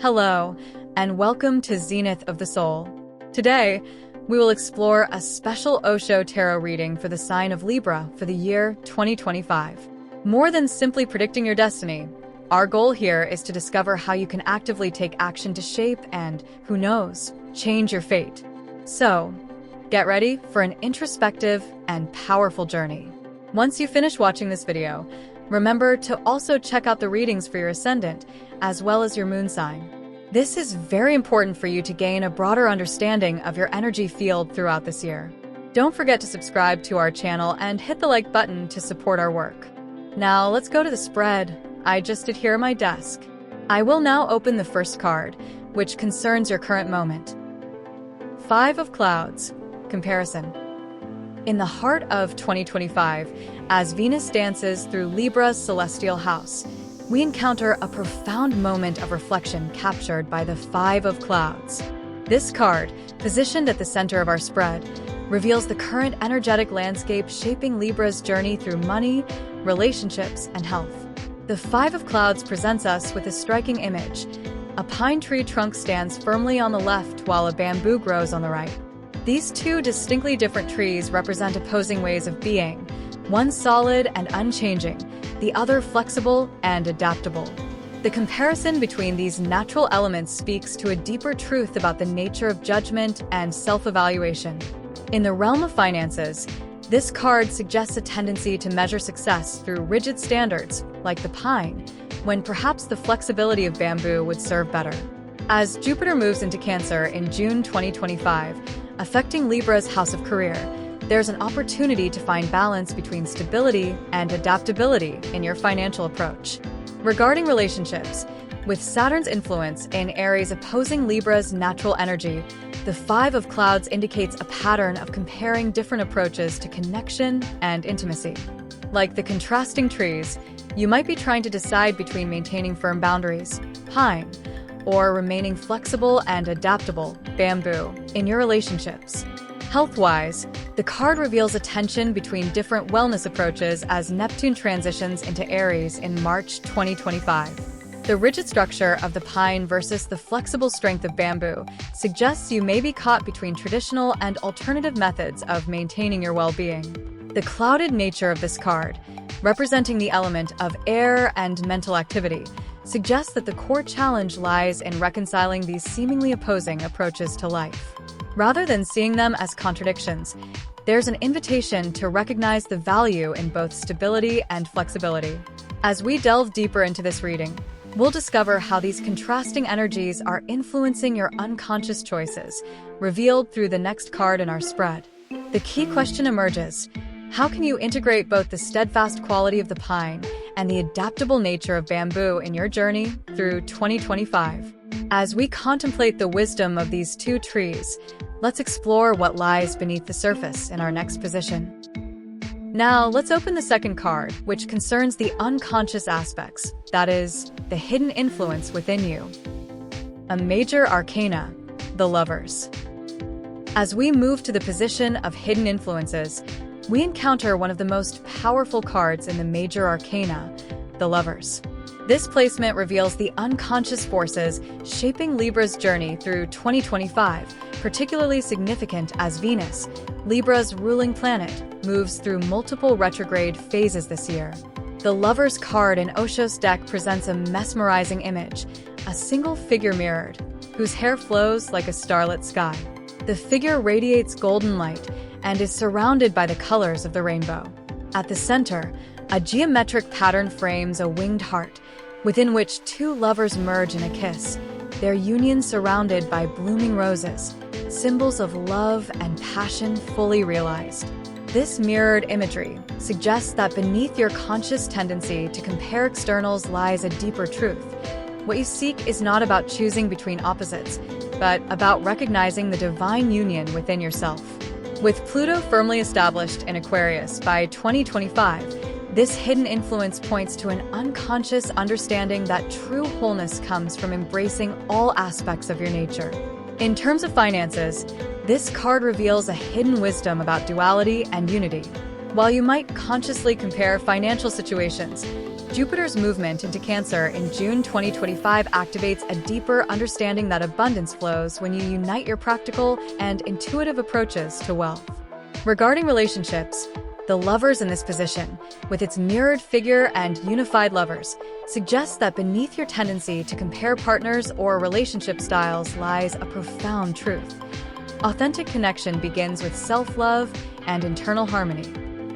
Hello, and welcome to Zenith of the Soul. Today, we will explore a special Osho tarot reading for the sign of Libra for the year 2025. More than simply predicting your destiny, our goal here is to discover how you can actively take action to shape and, who knows, change your fate. So, get ready for an introspective and powerful journey. Once you finish watching this video, remember to also check out the readings for your ascendant, as well as your moon sign. This is very important for you to gain a broader understanding of your energy field throughout this year. Don't forget to subscribe to our channel and hit the like button to support our work. Now let's go to the spread. I just did here at my desk. I will now open the first card, which concerns your current moment. 5 of Clouds, Comparison. In the heart of 2025, as Venus dances through Libra's celestial house, we encounter a profound moment of reflection captured by the 5 of Clouds. This card, positioned at the center of our spread, reveals the current energetic landscape shaping Libra's journey through money, relationships, and health. The 5 of Clouds presents us with a striking image. A pine tree trunk stands firmly on the left while a bamboo grows on the right. These two distinctly different trees represent opposing ways of being, one solid and unchanging, the other flexible and adaptable. The comparison between these natural elements speaks to a deeper truth about the nature of judgment and self-evaluation. In the realm of finances, this card suggests a tendency to measure success through rigid standards, like the pine, when perhaps the flexibility of bamboo would serve better. As Jupiter moves into Cancer in June 2025, affecting Libra's house of career, there's an opportunity to find balance between stability and adaptability in your financial approach. Regarding relationships, with Saturn's influence in Aries opposing Libra's natural energy, the 5 of Clouds indicates a pattern of comparing different approaches to connection and intimacy. Like the contrasting trees, you might be trying to decide between maintaining firm boundaries, pine, or remaining flexible and adaptable, bamboo, in your relationships. Health-wise, the card reveals a tension between different wellness approaches as Neptune transitions into Aries in March 2025. The rigid structure of the pine versus the flexible strength of bamboo suggests you may be caught between traditional and alternative methods of maintaining your well-being. The clouded nature of this card, representing the element of air and mental activity, suggests that the core challenge lies in reconciling these seemingly opposing approaches to life. Rather than seeing them as contradictions, there's an invitation to recognize the value in both stability and flexibility. As we delve deeper into this reading, we'll discover how these contrasting energies are influencing your unconscious choices, revealed through the next card in our spread. The key question emerges: how can you integrate both the steadfast quality of the pine and the adaptable nature of bamboo in your journey through 2025? As we contemplate the wisdom of these two trees, let's explore what lies beneath the surface in our next position. Now, let's open the second card, which concerns the unconscious aspects, that is, the hidden influence within you. A major arcana, the Lovers. As we move to the position of hidden influences, we encounter one of the most powerful cards in the major arcana, the Lovers. This placement reveals the unconscious forces shaping Libra's journey through 2025, particularly significant as Venus, Libra's ruling planet, moves through multiple retrograde phases this year. The Lovers card in Osho's deck presents a mesmerizing image, a single figure mirrored, whose hair flows like a starlit sky. The figure radiates golden light and is surrounded by the colors of the rainbow. At the center, a geometric pattern frames a winged heart, within which two lovers merge in a kiss, their union surrounded by blooming roses, symbols of love and passion fully realized. This mirrored imagery suggests that beneath your conscious tendency to compare externals lies a deeper truth. What you seek is not about choosing between opposites, but about recognizing the divine union within yourself. With Pluto firmly established in Aquarius by 2025, this hidden influence points to an unconscious understanding that true wholeness comes from embracing all aspects of your nature. In terms of finances, this card reveals a hidden wisdom about duality and unity. While you might consciously compare financial situations, Jupiter's movement into Cancer in June 2025 activates a deeper understanding that abundance flows when you unite your practical and intuitive approaches to wealth. Regarding relationships, the Lovers in this position, with its mirrored figure and unified lovers, suggests that beneath your tendency to compare partners or relationship styles lies a profound truth. Authentic connection begins with self-love and internal harmony.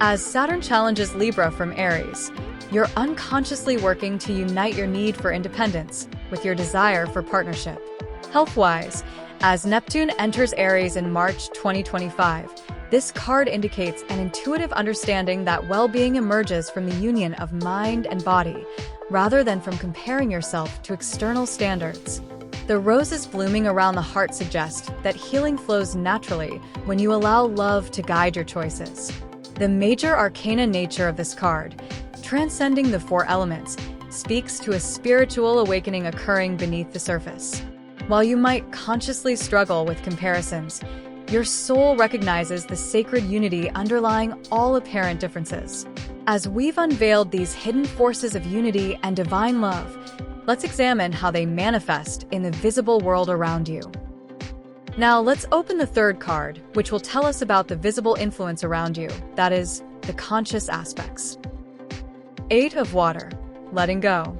As Saturn challenges Libra from Aries, you're unconsciously working to unite your need for independence with your desire for partnership. Health-wise, as Neptune enters Aries in March 2025, this card indicates an intuitive understanding that well-being emerges from the union of mind and body, rather than from comparing yourself to external standards. The roses blooming around the heart suggest that healing flows naturally when you allow love to guide your choices. The major arcana nature of this card, transcending the four elements, speaks to a spiritual awakening occurring beneath the surface. While you might consciously struggle with comparisons, your soul recognizes the sacred unity underlying all apparent differences. As we've unveiled these hidden forces of unity and divine love, let's examine how they manifest in the visible world around you. Now, let's open the third card, which will tell us about the visible influence around you, that is, the conscious aspects. 8 of Water, letting go.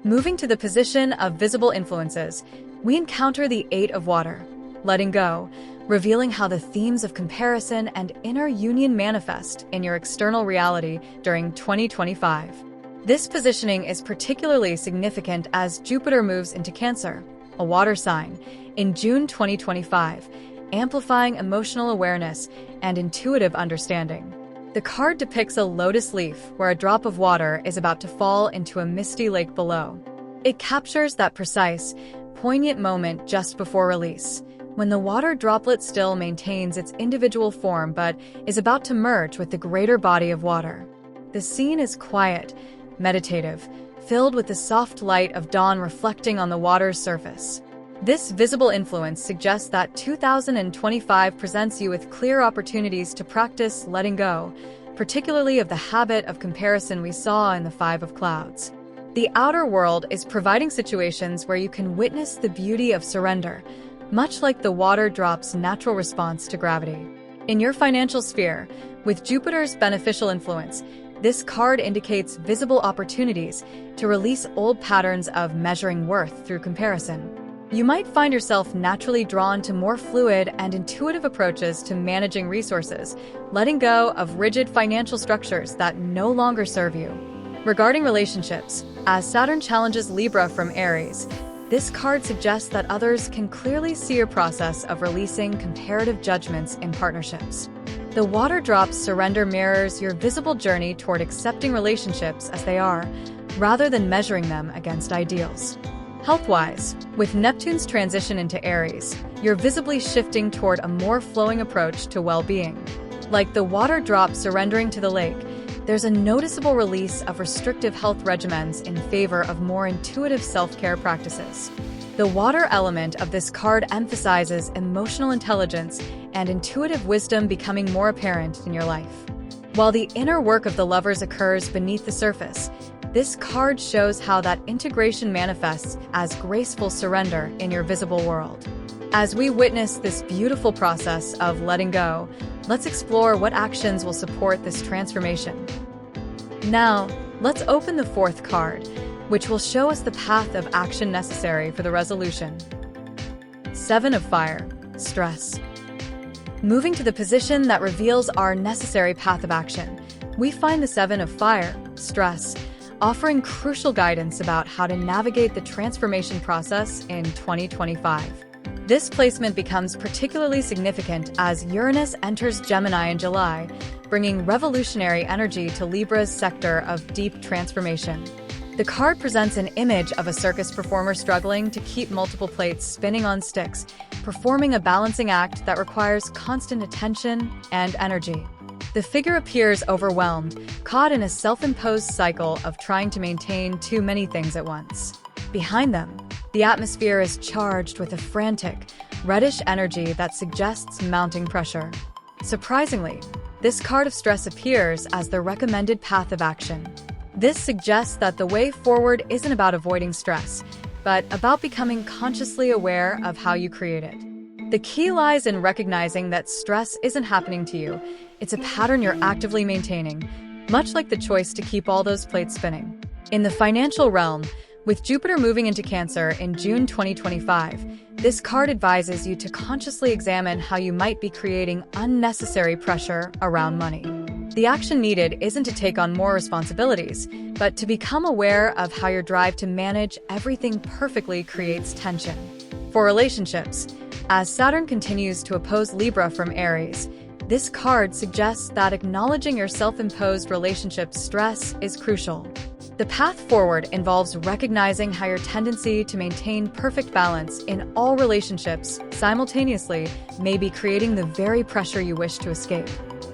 Moving to the position of visible influences, we encounter the 8 of Water, letting go, revealing how the themes of comparison and inner union manifest in your external reality during 2025. This positioning is particularly significant as Jupiter moves into Cancer, a water sign, in June 2025, amplifying emotional awareness and intuitive understanding. The card depicts a lotus leaf where a drop of water is about to fall into a misty lake below. It captures that precise, poignant moment just before release, when the water droplet still maintains its individual form but is about to merge with the greater body of water. The scene is quiet, meditative, filled with the soft light of dawn reflecting on the water's surface. This visible influence suggests that 2025 presents you with clear opportunities to practice letting go, particularly of the habit of comparison we saw in the 5 of Clouds. The outer world is providing situations where you can witness the beauty of surrender, much like the water drop's natural response to gravity. In your financial sphere, with Jupiter's beneficial influence, this card indicates visible opportunities to release old patterns of measuring worth through comparison. You might find yourself naturally drawn to more fluid and intuitive approaches to managing resources, letting go of rigid financial structures that no longer serve you. Regarding relationships, as Saturn challenges Libra from Aries, this card suggests that others can clearly see your process of releasing comparative judgments in partnerships. The water drop's surrender mirrors your visible journey toward accepting relationships as they are, rather than measuring them against ideals. Health-wise, with Neptune's transition into Aries, you're visibly shifting toward a more flowing approach to well-being. Like the water drop surrendering to the lake, there's a noticeable release of restrictive health regimens in favor of more intuitive self-care practices. The water element of this card emphasizes emotional intelligence and intuitive wisdom becoming more apparent in your life. While the inner work of the Lovers occurs beneath the surface, this card shows how that integration manifests as graceful surrender in your visible world. As we witness this beautiful process of letting go, let's explore what actions will support this transformation. Now, let's open the fourth card, which will show us the path of action necessary for the resolution. 7 of Fire, Stress. Moving to the position that reveals our necessary path of action, we find the 7 of Fire, Stress, offering crucial guidance about how to navigate the transformation process in 2025. This placement becomes particularly significant as Uranus enters Gemini in July, bringing revolutionary energy to Libra's sector of deep transformation. The card presents an image of a circus performer struggling to keep multiple plates spinning on sticks, performing a balancing act that requires constant attention and energy. The figure appears overwhelmed, caught in a self-imposed cycle of trying to maintain too many things at once. Behind them, the atmosphere is charged with a frantic, reddish energy that suggests mounting pressure. Surprisingly, this card of stress appears as the recommended path of action. This suggests that the way forward isn't about avoiding stress, but about becoming consciously aware of how you create it. The key lies in recognizing that stress isn't happening to you. It's a pattern you're actively maintaining, much like the choice to keep all those plates spinning. In the financial realm, with Jupiter moving into Cancer in June 2025, this card advises you to consciously examine how you might be creating unnecessary pressure around money. The action needed isn't to take on more responsibilities, but to become aware of how your drive to manage everything perfectly creates tension. For relationships, as Saturn continues to oppose Libra from Aries, this card suggests that acknowledging your self-imposed relationship stress is crucial. The path forward involves recognizing how your tendency to maintain perfect balance in all relationships simultaneously may be creating the very pressure you wish to escape.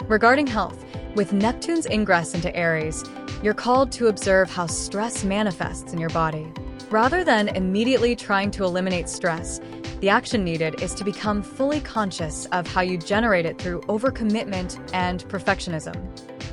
Regarding health, with Neptune's ingress into Aries, you're called to observe how stress manifests in your body. Rather than immediately trying to eliminate stress, the action needed is to become fully conscious of how you generate it through overcommitment and perfectionism.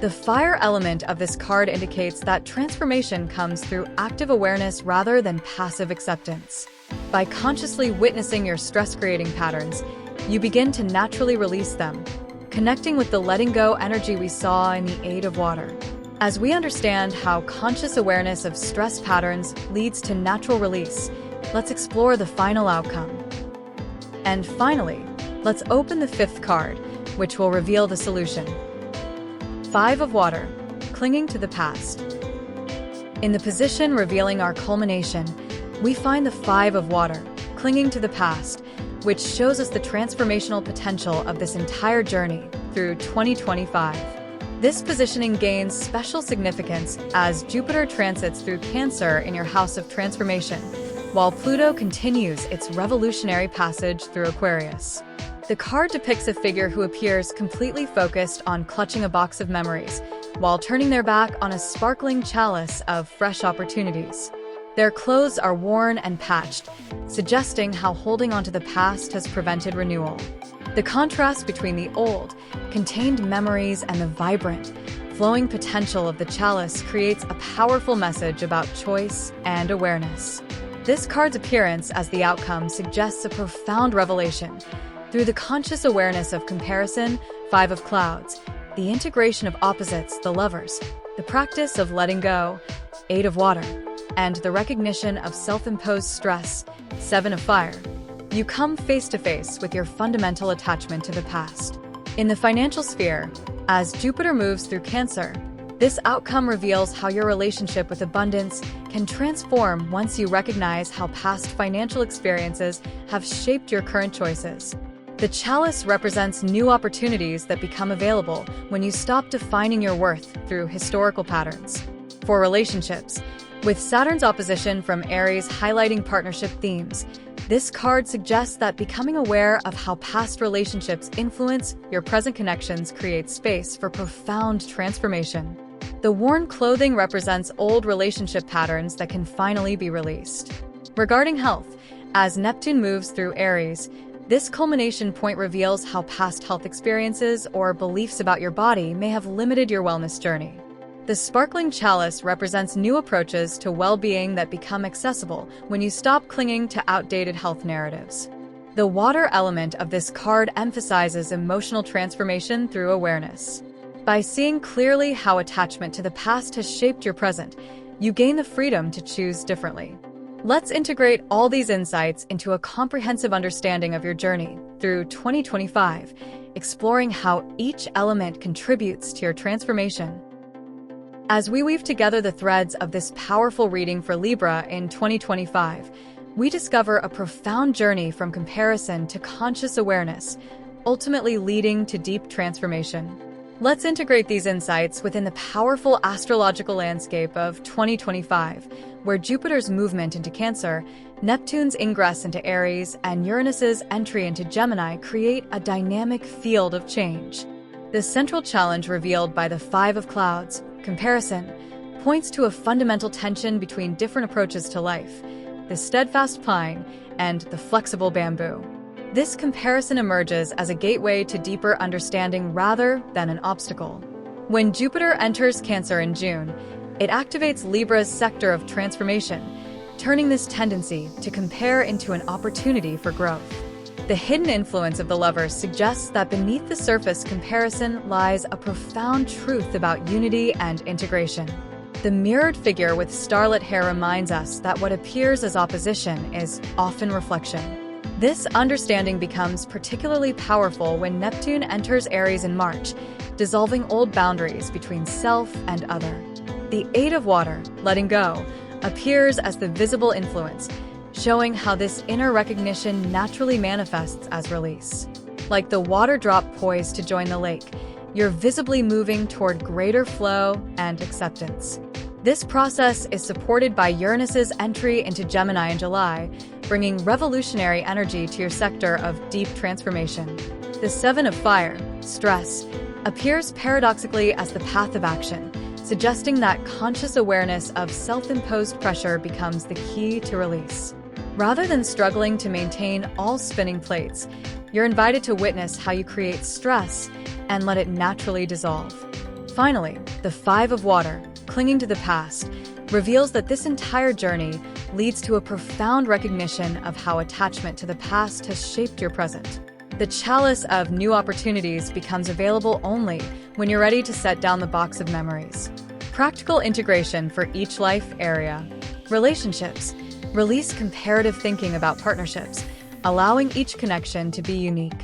The fire element of this card indicates that transformation comes through active awareness rather than passive acceptance. By consciously witnessing your stress-creating patterns, you begin to naturally release them, connecting with the letting go energy we saw in the Eight of Water. As we understand how conscious awareness of stress patterns leads to natural release, let's explore the final outcome. And finally, let's open the fifth card, which will reveal the solution. Five of Water, clinging to the past. In the position revealing our culmination, we find the Five of Water, clinging to the past, which shows us the transformational potential of this entire journey through 2025. This positioning gains special significance as Jupiter transits through Cancer in your house of transformation, while Pluto continues its revolutionary passage through Aquarius. The card depicts a figure who appears completely focused on clutching a box of memories, while turning their back on a sparkling chalice of fresh opportunities. Their clothes are worn and patched, suggesting how holding onto the past has prevented renewal. The contrast between the old, contained memories and the vibrant, flowing potential of the chalice creates a powerful message about choice and awareness. This card's appearance as the outcome suggests a profound revelation. Through the conscious awareness of comparison, Five of Clouds, the integration of opposites, the Lovers, the practice of letting go, Eight of Water, and the recognition of self-imposed stress, Seven of Fire, you come face to face with your fundamental attachment to the past. In the financial sphere, as Jupiter moves through Cancer, this outcome reveals how your relationship with abundance can transform once you recognize how past financial experiences have shaped your current choices. The chalice represents new opportunities that become available when you stop defining your worth through historical patterns. For relationships, with Saturn's opposition from Aries highlighting partnership themes, this card suggests that becoming aware of how past relationships influence your present connections creates space for profound transformation. The worn clothing represents old relationship patterns that can finally be released. Regarding health, as Neptune moves through Aries, this culmination point reveals how past health experiences or beliefs about your body may have limited your wellness journey. The sparkling chalice represents new approaches to well-being that become accessible when you stop clinging to outdated health narratives. The water element of this card emphasizes emotional transformation through awareness. By seeing clearly how attachment to the past has shaped your present, you gain the freedom to choose differently. Let's integrate all these insights into a comprehensive understanding of your journey through 2025, exploring how each element contributes to your transformation. As we weave together the threads of this powerful reading for Libra in 2025, we discover a profound journey from comparison to conscious awareness, ultimately leading to deep transformation. Let's integrate these insights within the powerful astrological landscape of 2025, where Jupiter's movement into Cancer, Neptune's ingress into Aries, and Uranus's entry into Gemini create a dynamic field of change. The central challenge revealed by the Five of Clouds, comparison, points to a fundamental tension between different approaches to life, the steadfast pine and the flexible bamboo. This comparison emerges as a gateway to deeper understanding rather than an obstacle. When Jupiter enters Cancer in June, It activates Libra's sector of transformation, turning this tendency to compare into an opportunity for growth. The hidden influence of the Lovers suggests that beneath the surface comparison lies a profound truth about unity and integration. The mirrored figure with starlit hair reminds us that what appears as opposition is often reflection. This understanding becomes particularly powerful when Neptune enters Aries in March, dissolving old boundaries between self and other. The Eight of Water, letting go, appears as the visible influence, showing how this inner recognition naturally manifests as release. Like the water drop poised to join the lake, you're visibly moving toward greater flow and acceptance. This process is supported by Uranus's entry into Gemini in July, bringing revolutionary energy to your sector of deep transformation. The Seven of Fire, stress, appears paradoxically as the path of action, suggesting that conscious awareness of self-imposed pressure becomes the key to release. Rather than struggling to maintain all spinning plates, you're invited to witness how you create stress and let it naturally dissolve. Finally, the Five of Water, clinging to the past, reveals that this entire journey leads to a profound recognition of how attachment to the past has shaped your present. The chalice of new opportunities becomes available only when you're ready to set down the box of memories. Practical integration for each life area. Relationships. Release comparative thinking about partnerships, allowing each connection to be unique.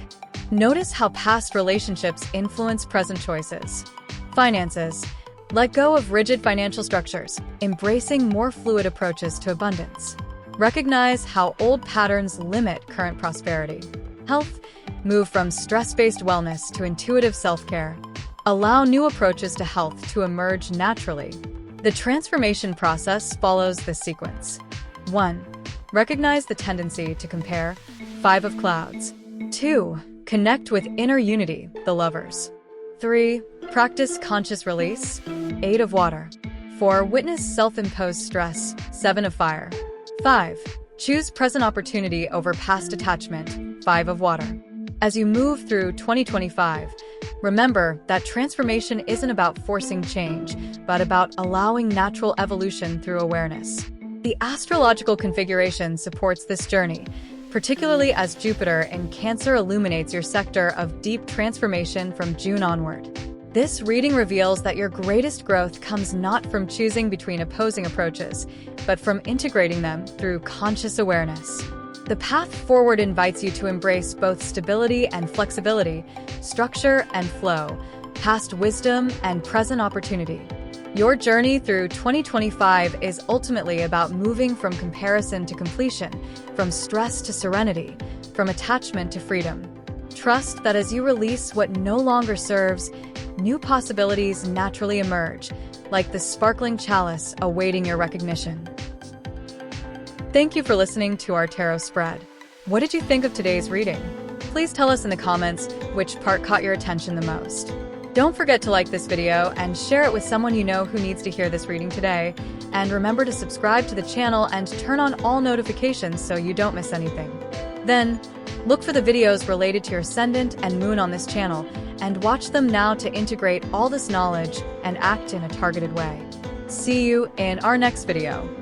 Notice how past relationships influence present choices. Finances. Let go of rigid financial structures, embracing more fluid approaches to abundance. Recognize how old patterns limit current prosperity. Health. Move from stress-based wellness to intuitive self-care. Allow new approaches to health to emerge naturally. The transformation process follows this sequence. 1. Recognize the tendency to compare, Five of Clouds. 2. Connect with inner unity, the Lovers. 3. Practice conscious release, Eight of Water. 4. Witness self-imposed stress, Seven of Fire. 5. Choose present opportunity over past attachment, Five of Water. As you move through 2025, remember that transformation isn't about forcing change, but about allowing natural evolution through awareness. The astrological configuration supports this journey, particularly as Jupiter in Cancer illuminates your sector of deep transformation from June onward. This reading reveals that your greatest growth comes not from choosing between opposing approaches, but from integrating them through conscious awareness. The path forward invites you to embrace both stability and flexibility, structure and flow, past wisdom and present opportunity. Your journey through 2025 is ultimately about moving from comparison to completion, from stress to serenity, from attachment to freedom. Trust that as you release what no longer serves, new possibilities naturally emerge, like the sparkling chalice awaiting your recognition. Thank you for listening to our tarot spread. What did you think of today's reading? Please tell us in the comments which part caught your attention the most. Don't forget to like this video and share it with someone you know who needs to hear this reading today. And remember to subscribe to the channel and turn on all notifications so you don't miss anything. Then, look for the videos related to your ascendant and moon on this channel, and watch them now to integrate all this knowledge and act in a targeted way. See you in our next video.